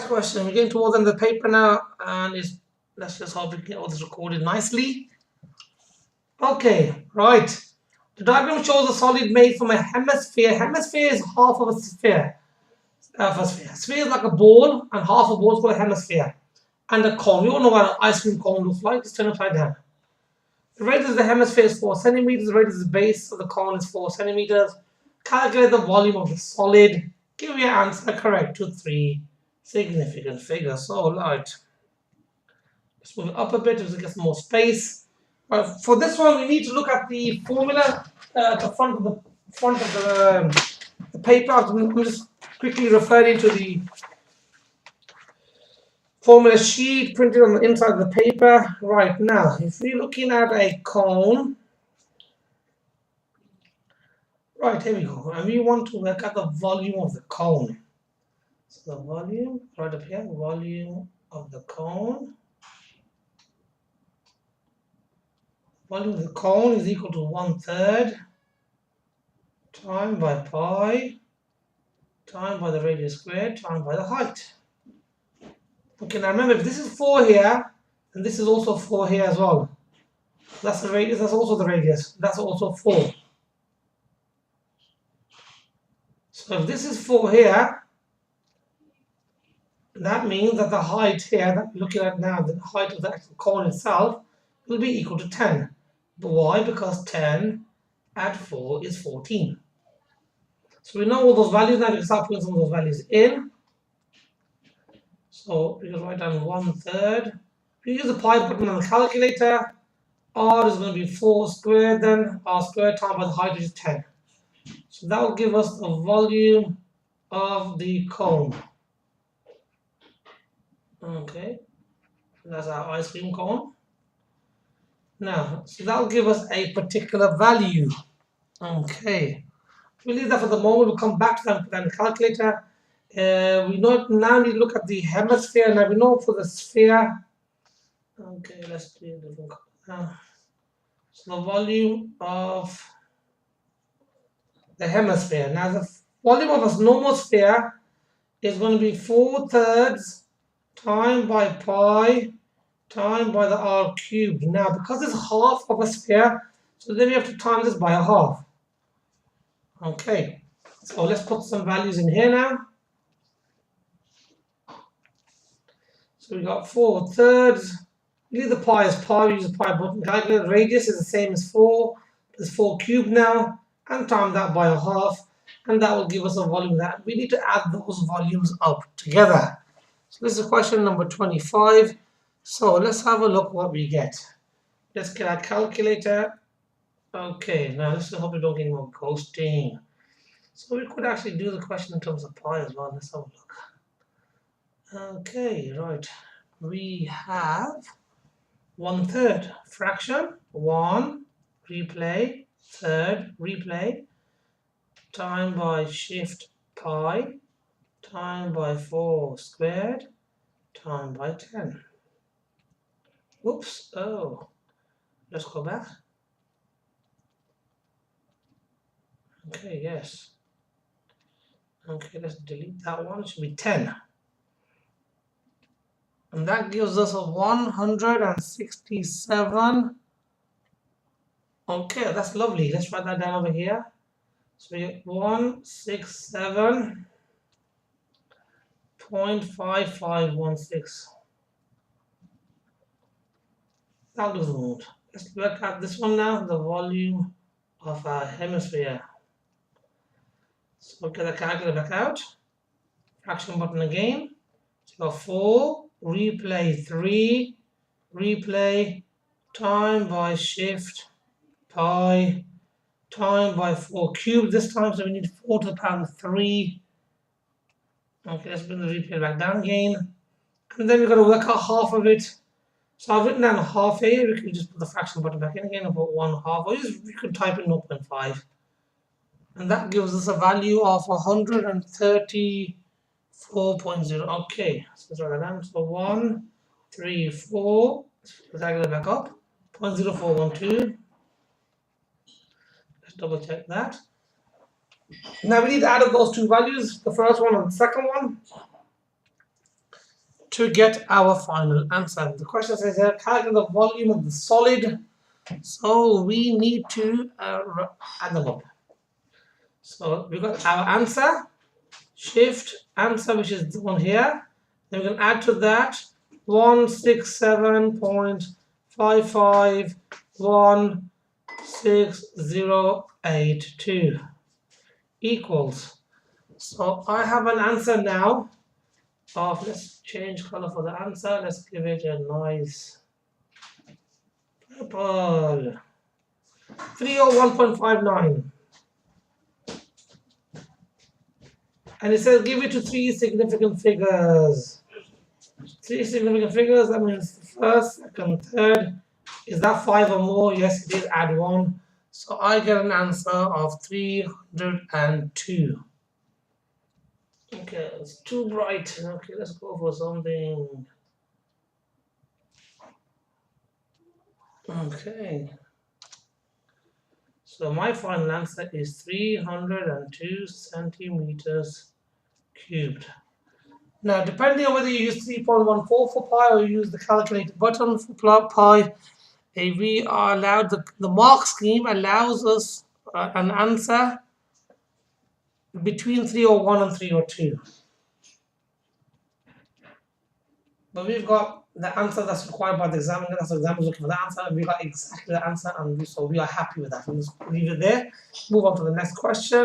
Next question. We're getting towards the end of the paper now, and let's just hope we can get all this recorded nicely. Okay, right. The diagram shows a solid made from a hemisphere. Hemisphere is half of a sphere. Sphere is like a ball, and half a ball is called a hemisphere. And a cone. We all know what an ice cream cone looks like. It's turned upside down. The radius of the hemisphere is 4 centimeters. The radius of the base of the cone is 4 centimeters. Calculate the volume of the solid. Give your answer correct to 3 significant figures. So, right. Let's move it up a bit to get some more space. For this one, we need to look at the formula at the front of the paper. I'm just quickly referring to the formula sheet printed on the inside of the paper. Right now, if we're looking at a cone, right, here we go, and we want to work out the volume of the cone. So the volume, right up here, volume of the cone. Volume of the cone is equal to 1/3 time by pi time by the radius squared time by the height. Okay, now remember, if this is 4 here, and this is also 4 here as well. That's the radius, that's also the radius. That's also 4. So if this is 4 here, that means that the height here that we're looking at now, the height of the actual cone itself, will be equal to 10. But why? Because 10 add 4 is 14. So we know all those values now. We can start putting some of those values in. So we can write down 1/3. If you use the pi button on the calculator, r is going to be 4 squared, then r squared times by the height, which is 10. So that will give us the volume of the cone. Okay, that's our ice cream cone. Now, so that will give us a particular value. Okay, we'll leave that for the moment. We'll come back to that and the calculator. We now need to look at the hemisphere. Now we know for the sphere. Okay, let's do a different color now. So the volume of the hemisphere. Now the volume of a normal sphere is going to be 4/3 time by pi time by the r cubed. Now because it's half of a sphere, so then we have to times this by a half. Okay, so let's put some values in here now. So we got 4/3. Leave the pi as pi, we use the pi button. Calculate radius is the same as 4. There's 4 cubed now, and times that by a half, and that will give us a volume that we need to add those volumes up together. So this is question number 25. So let's have a look what we get. Let's get our calculator. Okay, now let's hope we don't get any more ghosting. So we could actually do the question in terms of pi as well. Let's have a look. Okay, right. We have 1/3 fraction, 1, replay, third, replay, time by shift pi, time by 4 squared, time by 10. Whoops, oh, let's go back. Okay, yes. Okay, let's delete that one, it should be 10. And that gives us a 167. Okay, that's lovely. Let's write that down over here. So we get 167.5516. That'll do the mode. Let's work out this one now, the volume of our hemisphere. So get the calculator back out. Fraction button again. So 4, replay 3, replay, time by shift pi, time by 4 cubed this time, so we need 4 to the power of 3. Okay, let's bring the replay back down again. And then we've got to work out half of it. So I've written down half here. We can just put the fraction button back in again and put 1/2, or we could type in 0.5. And that gives us a value of 134.0. Okay, so let's write that down. So 134, let's calculate back up, 0.0412. Let's double check that. Now we need to add up those two values, the first one and the second one. to get our final answer. The question says here, calculate the volume of the solid. So we need to add them up. So we got our answer, shift answer, which is the one here. Then we can add to that 167.5516082 equals. So I have an answer now of, let's change color for the answer. Let's give it a nice purple. 301.59. And it says give it to three significant figures. Three significant figures, that means first, second, third. Is that 5 or more? Yes, it is. Add 1. So I get an answer of 302. Okay, it's too bright. Okay, let's go for something. Okay. So my final answer is 302 centimeters cubed. Now, depending on whether you use 3.14 for pi or you use the calculator button for pi, we are allowed, the mark scheme allows us an answer between 301 and 302. But we've got the answer that's required by the examiner. That's the examiner looking for the answer. We got exactly the answer, and so we are happy with that. We'll just leave it there. Move on to the next question.